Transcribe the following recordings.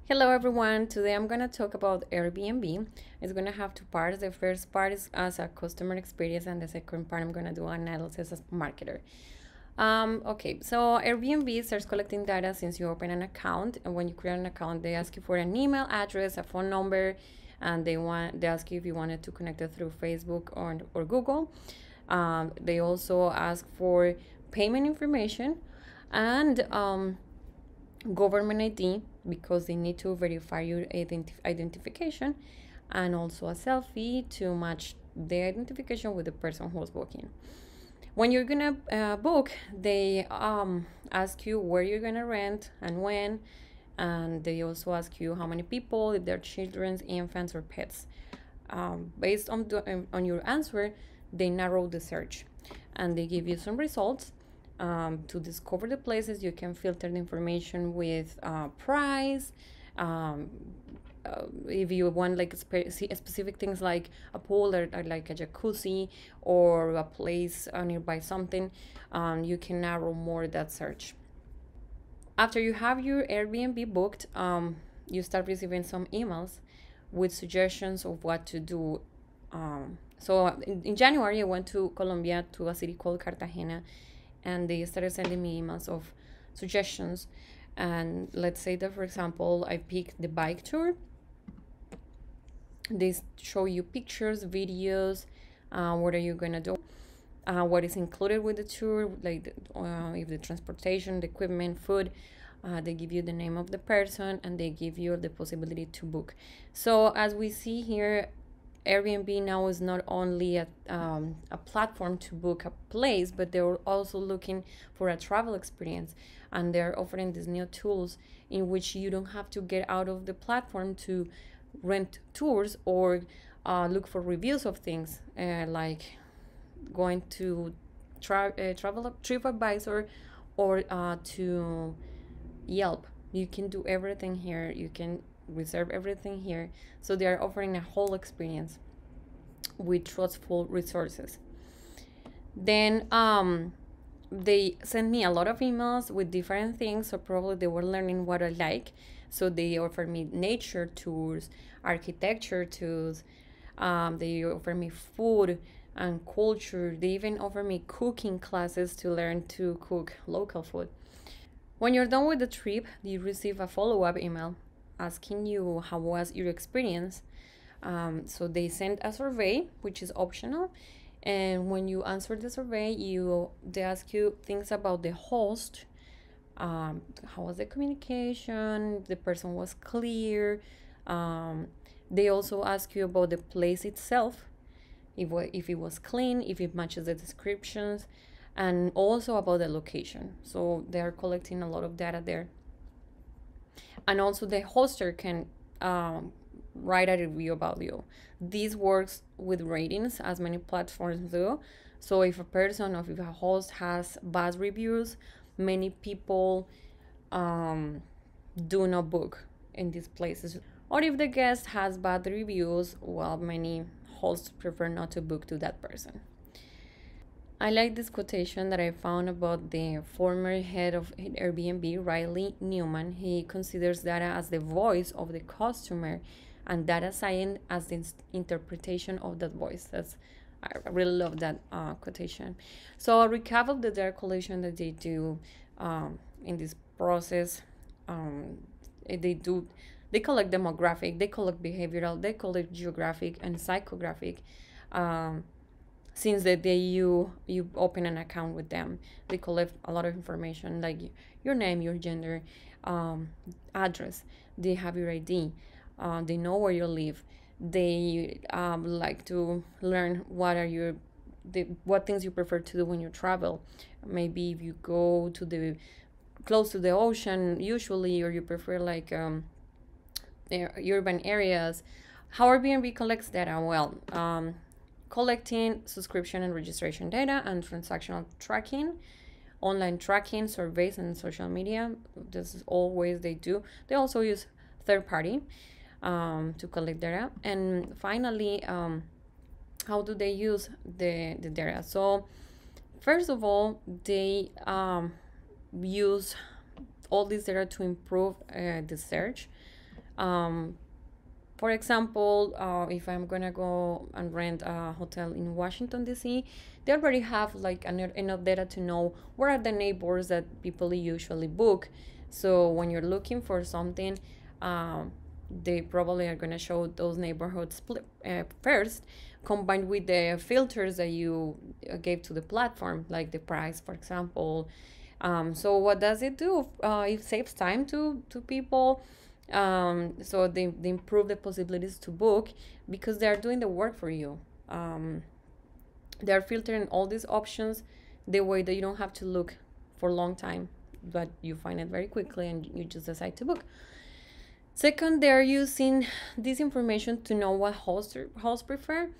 Hello everyone, today I'm going to talk about Airbnb. It's going to have two parts. The first part is as a customer experience and the second part I'm going to do analysis as marketer. Okay, so Airbnb starts collecting data since you open an account, and when you create an account they ask you for an email address, a phone number, and they ask you if you wanted to connect it through Facebook or Google. They also ask for payment information and government ID because they need to verify your identification, and also a selfie to match the identification with the person who's booking. When you're gonna book, they ask you where you're gonna rent and when, and they also ask you how many people, if they're children, infants, or pets. Based on your answer, they narrow the search, and they give you some results. To discover the places, you can filter the information with price. Um, if you want like specific things like a pool or like a jacuzzi or a place nearby something, you can narrow more that search. After you have your Airbnb booked, you start receiving some emails with suggestions of what to do. So in January, I went to Colombia to a city called Cartagena, and they started sending me emails of suggestions. And let's say that, for example, I picked the bike tour. They show you pictures, videos, what are you gonna do, what is included with the tour, like if the transportation, the equipment, food. They give you the name of the person, and they give you the possibility to book. So as we see here, Airbnb now is not only a platform to book a place, but they're also looking for a travel experience, and they're offering these new tools in which you don't have to get out of the platform to rent tours or look for reviews of things, like going to travel TripAdvisor or to Yelp. You can do everything here. You can reserve everything here. So they are offering a whole experience with trustful resources. Then they sent me a lot of emails with different things, so probably they were learning what I like. So they offer me nature tours, architecture tours, they offer me food and culture. They even offer me cooking classes to learn to cook local food. When you're done with the trip, you receive a follow-up email asking you how was your experience. So they send a survey, which is optional, and when you answer the survey, they ask you things about the host. How was the communication? The person was clear. They also ask you about the place itself, if it was clean, if it matches the descriptions, and also about the location. So they're collecting a lot of data there. And also the hoster can write a review about you. This works with ratings, as many platforms do. So if a person or if a host has bad reviews, many people do not book in these places. Or if the guest has bad reviews, well, many hosts prefer not to book to that person. I like this quotation that I found about the former head of Airbnb, Riley Newman. He considers data as the voice of the customer and data science as the interpretation of that voice. I really love that quotation. So a recap of the data collection that they do in this process. They collect demographic, they collect behavioral, they collect geographic and psychographic. Since the day you open an account with them, they collect a lot of information like your name, your gender, address. They have your ID. They know where you live. They like to learn what things you prefer to do when you travel. Maybe if you go to the close to the ocean usually, or you prefer like urban areas. How Airbnb collects data? Well, collecting subscription and registration data and transactional tracking, online tracking, surveys, and social media. This is all ways they do. They also use third party to collect data. And finally, how do they use the data? So first of all, they use all this data to improve the search. Um, for example, if I'm gonna go and rent a hotel in Washington D.C., they already have like enough data to know where are the neighbors that people usually book. So when you're looking for something, um, they probably are gonna show those neighborhoods first, combined with the filters that you gave to the platform, like the price, for example. So what does it do? It saves time to people. So they improve the possibilities to book because they are doing the work for you. They are filtering all these options the way that you don't have to look for a long time, but you find it very quickly and you just decide to book. Second, they're using this information to know what hosts prefer.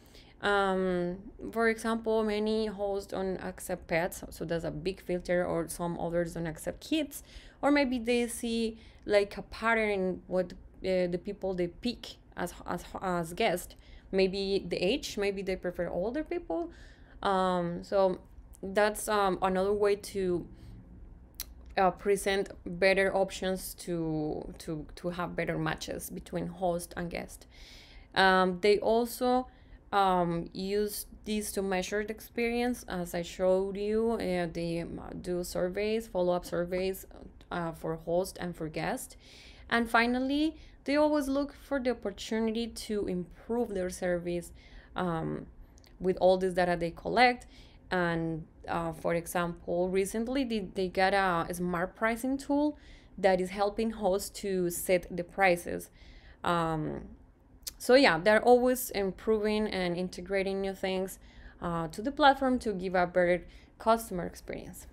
For example, many hosts don't accept pets, so that's a big filter, or some others don't accept kids, or maybe they see like a pattern in what the people they pick as guests. Maybe the age, maybe they prefer older people. So that's another way to present better options to have better matches between host and guest. They also use these to measure the experience, as I showed you. They do surveys, follow-up surveys for host and for guest. And finally, they always look for the opportunity to improve their service with all this data they collect. And for example, recently they got a smart pricing tool that is helping hosts to set the prices. So yeah, they're always improving and integrating new things to the platform to give a better customer experience.